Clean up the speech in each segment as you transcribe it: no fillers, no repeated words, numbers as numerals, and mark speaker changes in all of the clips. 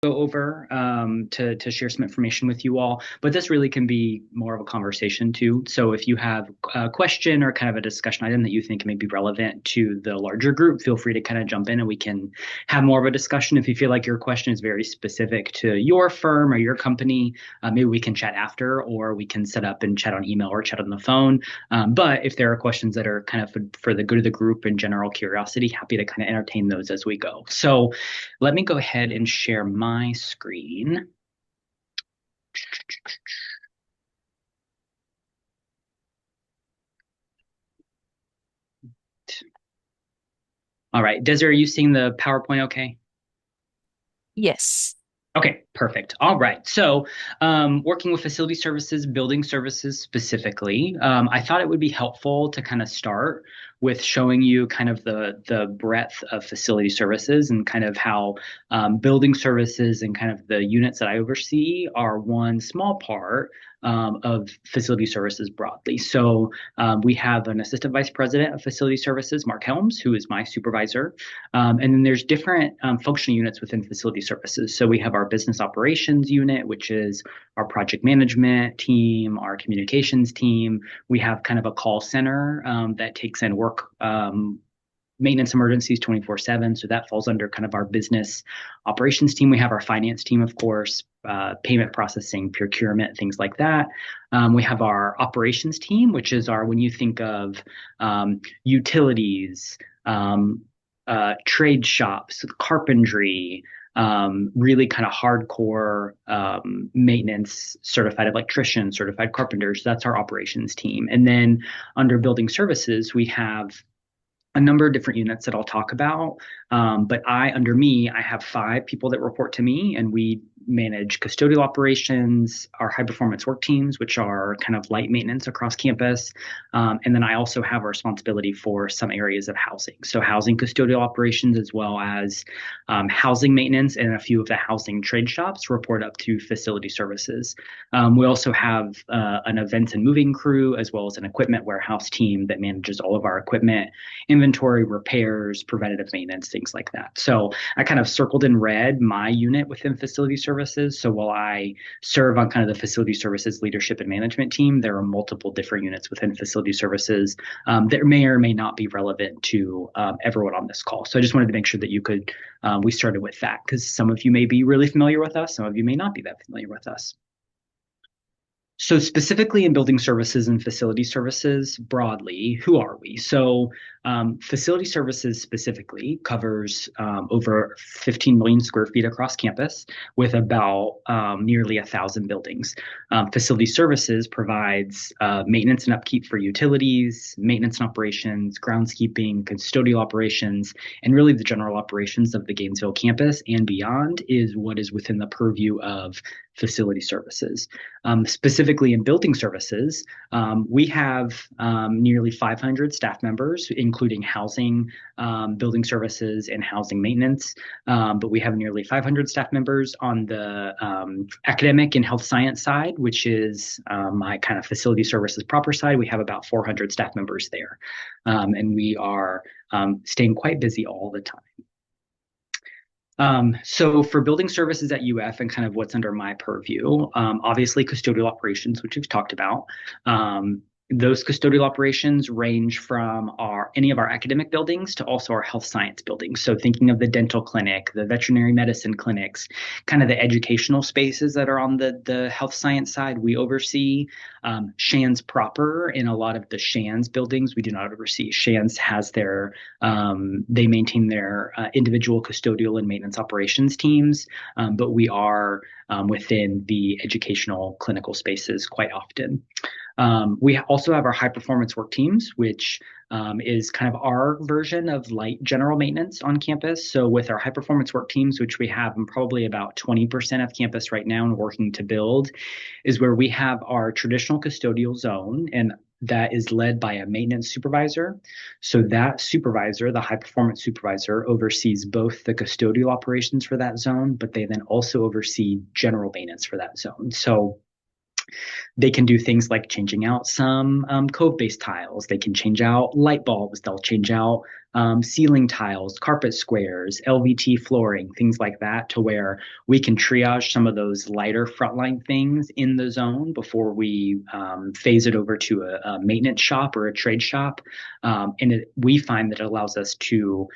Speaker 1: go over to share some information with you all. But this really can be more of a conversation too. So if you have a question or kind of a discussion item that you think may be relevant to the larger group, feel free to kind of jump in and we can have more of a discussion. If you feel like your question is very specific to your firm or your company, maybe we can chat after, or we can set up and chat on email or chat on the phone. But if there are questions that are kind of for the good of the group and general curiosity, happy to kind of entertain those as we go. So let me go ahead and share my screen. All right, Desiree, are you seeing the PowerPoint okay?
Speaker 2: Yes.
Speaker 1: Okay, perfect. All right. So, working with facility services, building services specifically, I thought it would be helpful to kind of start with showing you kind of the breadth of facility services and kind of how building services and kind of the units that I oversee are one small part of facility services broadly. So, we have an assistant vice president of facility services, Mark Helms, who is my supervisor. And then there's different functional units within facility services. So we have our business operations unit, which is our project management team, our communications team. We have kind of a call center that takes in work maintenance emergencies 24/7. So that falls under kind of our business operations team. We have our finance team, of course, payment processing, procurement, things like that. We have our operations team, which is when you think of utilities, trade shops, carpentry, really kind of hardcore maintenance, certified electricians, certified carpenters. That's our operations team. And then under building services, we have a number of different units that I'll talk about. But under me, I have 5 people that report to me, and we manage custodial operations, our high performance work teams, which are kind of light maintenance across campus. And then I also have a responsibility for some areas of housing. So housing custodial operations, as well as housing maintenance, and a few of the housing trade shops report up to facility services. We also have an events and moving crew, as well as an equipment warehouse team that manages all of our equipment, inventory, repairs, preventative maintenance, things like that. So I kind of circled in red my unit within facility services. So while I serve on kind of the facility services leadership and management team, there are multiple different units within facility services that may or may not be relevant to everyone on this call. So I just wanted to make sure that we started with that, because some of you may be really familiar with us, some of you may not be that familiar with us. So specifically in building services and facility services broadly, who are we? So facility services specifically covers over 15 million square feet across campus with about nearly 1,000 buildings. Facility services provides maintenance and upkeep for utilities, maintenance and operations, groundskeeping, custodial operations, and really the general operations of the Gainesville campus and beyond is what is within the purview of facility services. Specifically in building services, we have nearly 500 staff members, including housing, building services, and housing maintenance. But we have nearly 500 staff members on the academic and health science side, which is my kind of facility services proper side. We have about 400 staff members there. And we are staying quite busy all the time. So for building services at UF and kind of what's under my purview, obviously custodial operations, which we've talked about. Those custodial operations range from any of our academic buildings to also our health science buildings. So thinking of the dental clinic, the veterinary medicine clinics, kind of the educational spaces that are on the health science side, we oversee. Shands proper, in a lot of the Shands buildings, we do not oversee. Shands has they maintain their individual custodial and maintenance operations teams, but we are within the educational clinical spaces quite often. We also have our high performance work teams, which is kind of our version of light general maintenance on campus. So with our high performance work teams, which we have in probably about 20% of campus right now and working to build, is where we have our traditional custodial zone, and that is led by a maintenance supervisor. So that supervisor, the high performance supervisor, oversees both the custodial operations for that zone, but they then also oversee general maintenance for that zone. So they can do things like changing out some cove-based tiles. They can change out light bulbs. They'll change out ceiling tiles, carpet squares, LVT flooring, things like that, to where we can triage some of those lighter frontline things in the zone before we phase it over to a maintenance shop or a trade shop. We find that it allows us to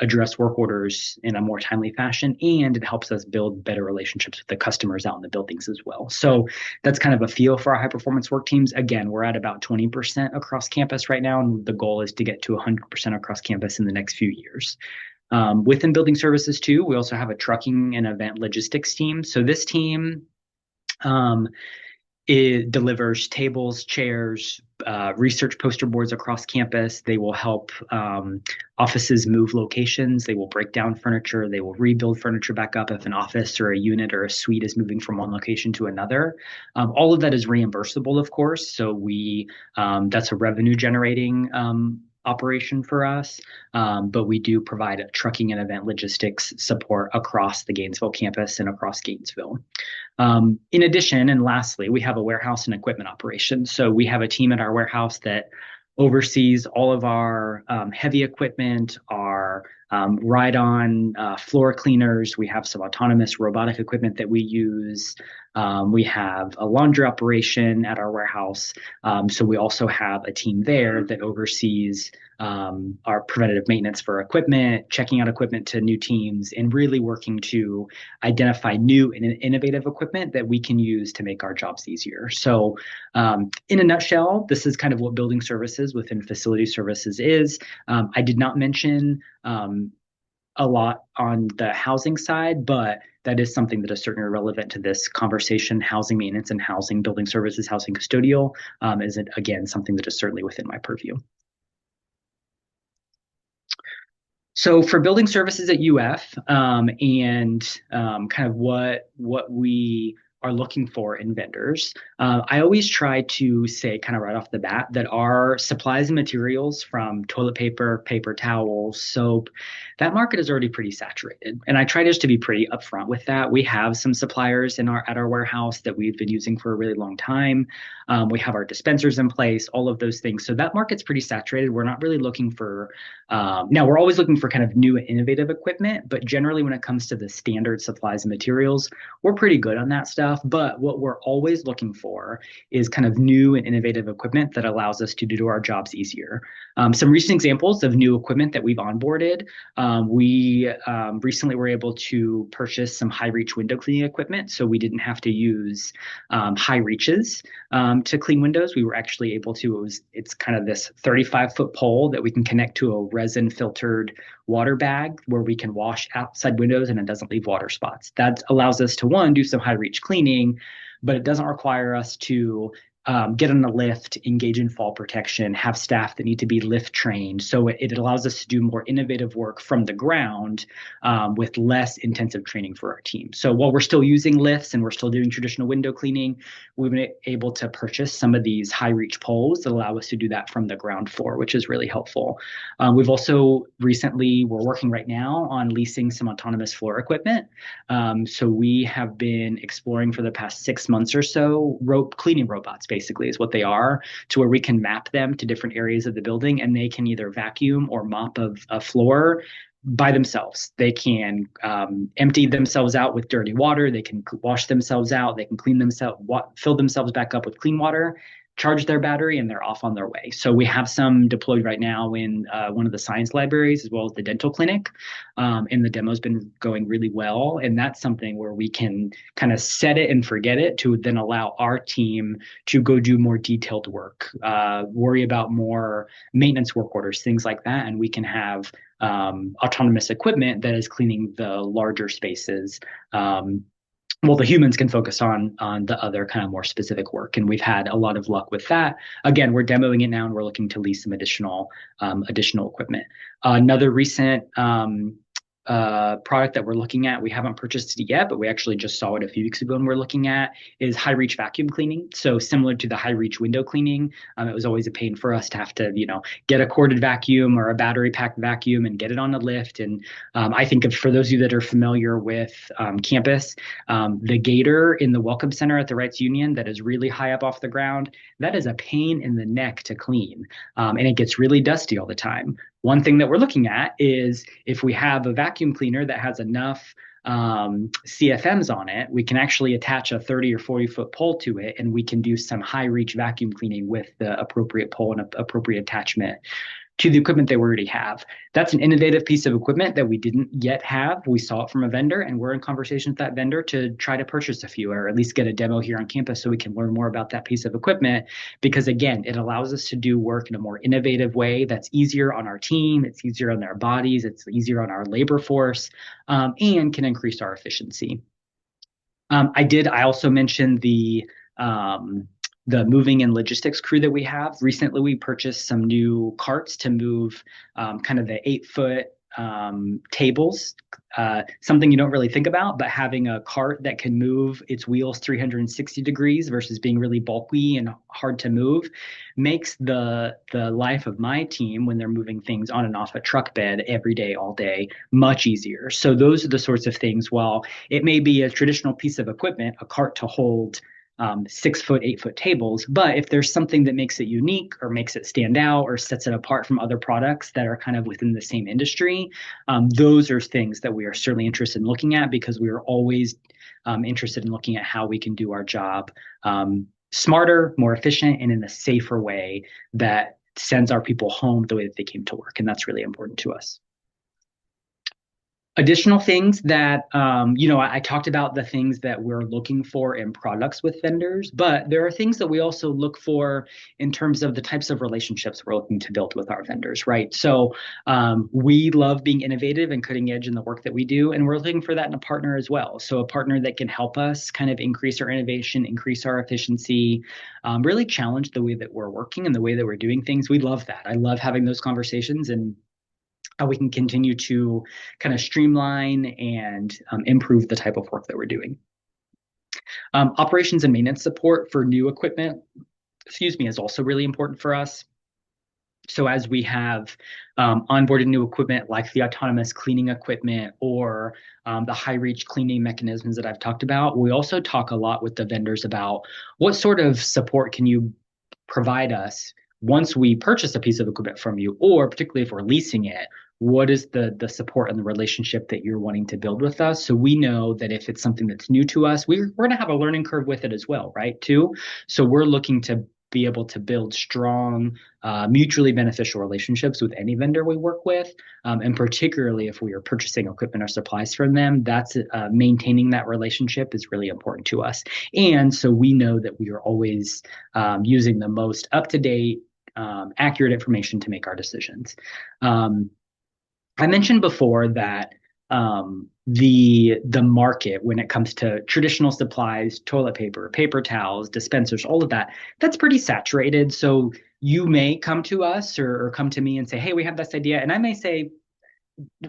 Speaker 1: address work orders in a more timely fashion, and it helps us build better relationships with the customers out in the buildings as well. So that's kind of a feel for our high performance work teams. Again, we're at about 20% across campus right now, and the goal is to get to 100% across campus in the next few years. Within building services too, we also have a trucking and event logistics team. So this team it delivers tables, chairs, research poster boards across campus. They will help offices move locations. They will break down furniture. They will rebuild furniture back up if an office or a unit or a suite is moving from one location to another. All of that is reimbursable, of course. So that's a revenue generating operation for us, but we do provide trucking and event logistics support across the Gainesville campus and across Gainesville. In addition, and lastly, we have a warehouse and equipment operation. So we have a team at our warehouse that oversees all of our heavy equipment, our ride-on floor cleaners. We have some autonomous robotic equipment that we use. We have a laundry operation at our warehouse. So we also have a team there that oversees our preventative maintenance for equipment, checking out equipment to new teams, and really working to identify new and innovative equipment that we can use to make our jobs easier. So in a nutshell, this is kind of what building services within facility services is. I did not mention a lot on the housing side, but that is something that is certainly relevant to this conversation. Housing maintenance and housing building services, housing custodial is, again, something that is certainly within my purview. So for building services at UF and kind of what we are looking for in vendors, I always try to say kind of right off the bat that our supplies and materials, from toilet paper, paper towels, soap, that market is already pretty saturated. And I try just to be pretty upfront with that. We have some suppliers at our warehouse that we've been using for a really long time. We have our dispensers in place, all of those things. So that market's pretty saturated. We're not really looking for, now we're always looking for kind of new and innovative equipment, but generally when it comes to the standard supplies and materials, we're pretty good on that stuff. But what we're always looking for is kind of new and innovative equipment that allows us to do our jobs easier. Some recent examples of new equipment that we've onboarded. We recently were able to purchase some high reach window cleaning equipment, so we didn't have to use high reaches to clean windows. We were actually able to, it's kind of this 35-foot pole that we can connect to a resin filtered water bag where we can wash outside windows and it doesn't leave water spots. That allows us to, one, do some high reach cleaning, but it doesn't require us to get on the lift, engage in fall protection, have staff that need to be lift trained. So it allows us to do more innovative work from the ground with less intensive training for our team. So while we're still using lifts and we're still doing traditional window cleaning, we've been able to purchase some of these high reach poles that allow us to do that from the ground floor, which is really helpful. We've also we're working right now on leasing some autonomous floor equipment. So we have been exploring for the past 6 months or so cleaning robots, basically is what they are, to where we can map them to different areas of the building and they can either vacuum or mop a floor by themselves. They can empty themselves out with dirty water. They can wash themselves out. They can clean themselves, fill themselves back up with clean water, charge their battery, and they're off on their way. So we have some deployed right now in one of the science libraries as well as the dental clinic. And the demo's been going really well. And that's something where we can kind of set it and forget it to then allow our team to go do more detailed work, worry about more maintenance work orders, things like that. And we can have autonomous equipment that is cleaning the larger spaces. Well, the humans can focus on the other kind of more specific work, and we've had a lot of luck with that. Again, we're demoing it now, and we're looking to lease some additional equipment. Another recent product that we're looking at, we haven't purchased it yet, but we actually just saw it a few weeks ago and we're looking at, is high reach vacuum cleaning. So similar to the high reach window cleaning, it was always a pain for us to have to, get a corded vacuum or a battery packed vacuum and get it on a lift. And I think for those of you that are familiar with campus, the gator in the Welcome Center at the Rights Union that is really high up off the ground, that is a pain in the neck to clean. And it gets really dusty all the time. One thing that we're looking at is if we have a vacuum cleaner that has enough CFMs on it, we can actually attach a 30 or 40-foot pole to it, and we can do some high reach vacuum cleaning with the appropriate pole and appropriate attachment to the equipment that we already have. That's an innovative piece of equipment that we didn't yet have. We saw it from a vendor, and we're in conversation with that vendor to try to purchase a few or at least get a demo here on campus so we can learn more about that piece of equipment. Because again, it allows us to do work in a more innovative way that's easier on our team, it's easier on their bodies, it's easier on our labor force, and can increase our efficiency. I also mentioned the moving and logistics crew that we have. Recently, we purchased some new carts to move kind of the 8-foot tables, something you don't really think about, but having a cart that can move its wheels 360 degrees versus being really bulky and hard to move makes the life of my team when they're moving things on and off a truck bed every day, all day, much easier. So those are the sorts of things. While it may be a traditional piece of equipment, a cart to hold 6-foot, 8-foot tables. But if there's something that makes it unique or makes it stand out or sets it apart from other products that are kind of within the same industry, those are things that we are certainly interested in looking at because we are always interested in looking at how we can do our job smarter, more efficient, and in a safer way that sends our people home the way that they came to work. And that's really important to us. Additional things that, I talked about the things that we're looking for in products with vendors, but there are things that we also look for in terms of the types of relationships we're looking to build with our vendors, right? So we love being innovative and cutting edge in the work that we do, and we're looking for that in a partner as well. So a partner that can help us kind of increase our innovation, increase our efficiency, really challenge the way that we're working and the way that we're doing things. We love that. I love having those conversations and how we can continue to kind of streamline and improve the type of work that we're doing. Operations and maintenance support for new equipment, is also really important for us. So as we have onboarded new equipment like the autonomous cleaning equipment or the high reach cleaning mechanisms that I've talked about, we also talk a lot with the vendors about what sort of support can you provide us once we purchase a piece of equipment from you, or particularly if we're leasing it, what is the support and the relationship that you're wanting to build with us? So we know that if it's something that's new to us, we're going to have a learning curve with it as well, right? Too. So we're looking to be able to build strong, mutually beneficial relationships with any vendor we work with. And particularly if we are purchasing equipment or supplies from them, that's maintaining that relationship is really important to us. And so we know that we are always using the most up-to-date, accurate information to make our decisions. I mentioned before that the market when it comes to traditional supplies, toilet paper, paper towels, dispensers, all of that, that's pretty saturated. So you may come to us or come to me and say, hey, we have this idea. And I may say,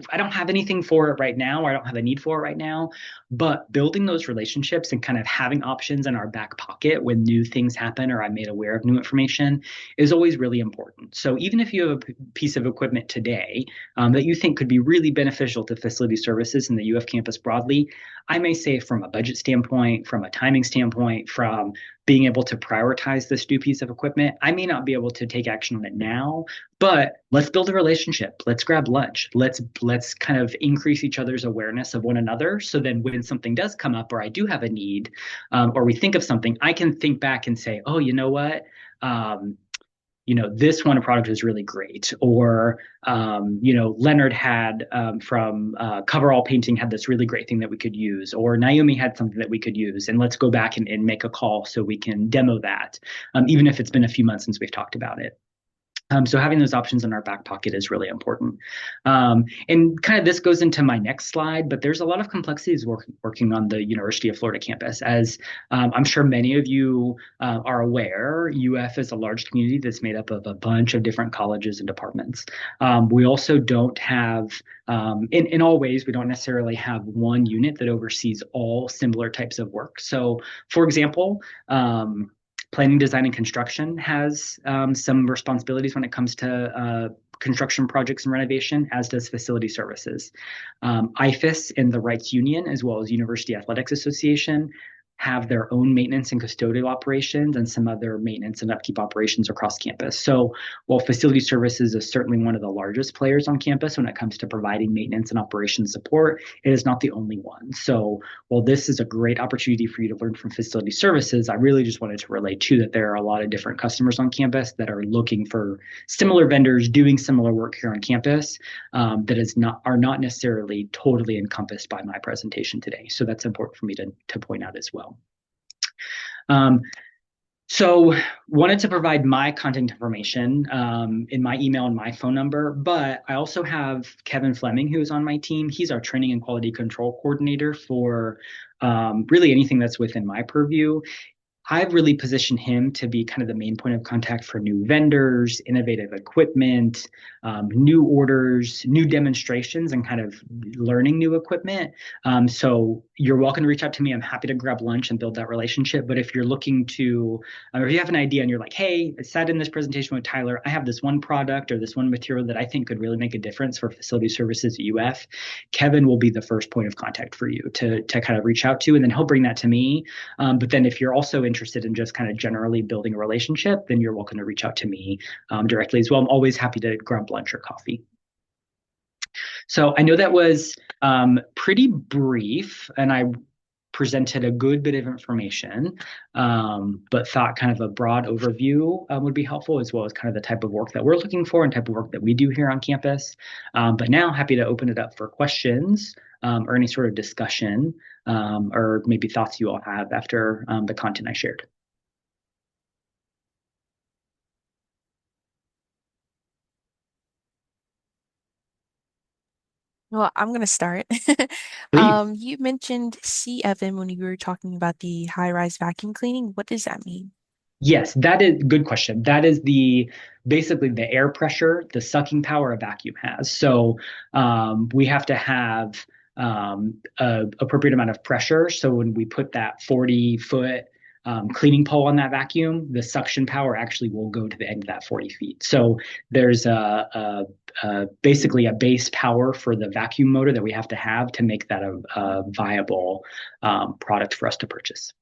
Speaker 1: I don't have anything for it right now, or I don't have a need for it right now. But building those relationships and kind of having options in our back pocket when new things happen or I'm made aware of new information is always really important. So even if you have a piece of equipment today that you think could be really beneficial to facility services in the UF campus broadly, I may say from a budget standpoint, from a timing standpoint, from being able to prioritize this new piece of equipment, I may not be able to take action on it now, but let's build a relationship. Let's grab lunch. Let's kind of increase each other's awareness of one another. So then when something does come up or I do have a need or we think of something, I can think back and say, oh, you know what? This one product is really great. Or, Leonard had from Coverall Painting had this really great thing that we could use. Or Naomi had something that we could use. And let's go back and make a call so we can demo that, even if it's been a few months since we've talked about it. So having those options in our back pocket is really important. And kind of this goes into my next slide, but there's a lot of complexities working on the University of Florida campus. As I'm sure many of you are aware, UF is a large community that's made up of a bunch of different colleges and departments. We also don't have, in all ways, we don't necessarily have one unit that oversees all similar types of work. So for example, planning, design, and construction has some responsibilities when it comes to construction projects and renovation, as does facility services. IFAS and the Rights Union, as well as University Athletics Association, have their own maintenance and custodial operations and some other maintenance and upkeep operations across campus. So while facility services is certainly one of the largest players on campus when it comes to providing maintenance and operations support, it is not the only one. So while this is a great opportunity for you to learn from facility services, I really just wanted to relate to that there are a lot of different customers on campus that are looking for similar vendors doing similar work here on campus, are not necessarily totally encompassed by my presentation today. So that's important for me to point out as well. So wanted to provide my contact information in my email and my phone number, but I also have Kevin Fleming, who's on my team. He's our training and quality control coordinator for really anything that's within my purview. I've really positioned him to be kind of the main point of contact for new vendors, innovative equipment, new orders, new demonstrations, and kind of learning new equipment. So you're welcome to reach out to me. I'm happy to grab lunch and build that relationship. But if you're looking to, or if you have an idea and you're like, hey, I sat in this presentation with Tyler, I have this one product or this one material that I think could really make a difference for facility services at UF, Kevin will be the first point of contact for you to kind of reach out to, and then he'll bring that to me. But then if you're also interested in just kind of generally building a relationship, then you're welcome to reach out to me directly as well. I'm always happy to grab lunch or coffee. So I know that was pretty brief, and I presented a good bit of information, but thought kind of a broad overview would be helpful, as well as kind of the type of work that we're looking for and type of work that we do here on campus. But now happy to open it up for questions or any sort of discussion or maybe thoughts you all have after the content I shared.
Speaker 2: Well, I'm gonna start.
Speaker 1: Please.
Speaker 2: You mentioned CFM when you were talking about the high-rise vacuum cleaning. What does that mean?
Speaker 1: Yes, that is a good question. That is basically the air pressure, the sucking power a vacuum has. So we have to have a appropriate amount of pressure. So when we put that 40-foot cleaning pole on that vacuum, the suction power actually will go to the end of that 40 feet. So there's basically a base power for the vacuum motor that we have to make that a viable product for us to purchase.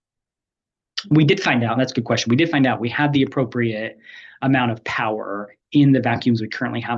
Speaker 1: We did find out, that's a good question. We did find out we had the appropriate amount of power in the vacuums we currently have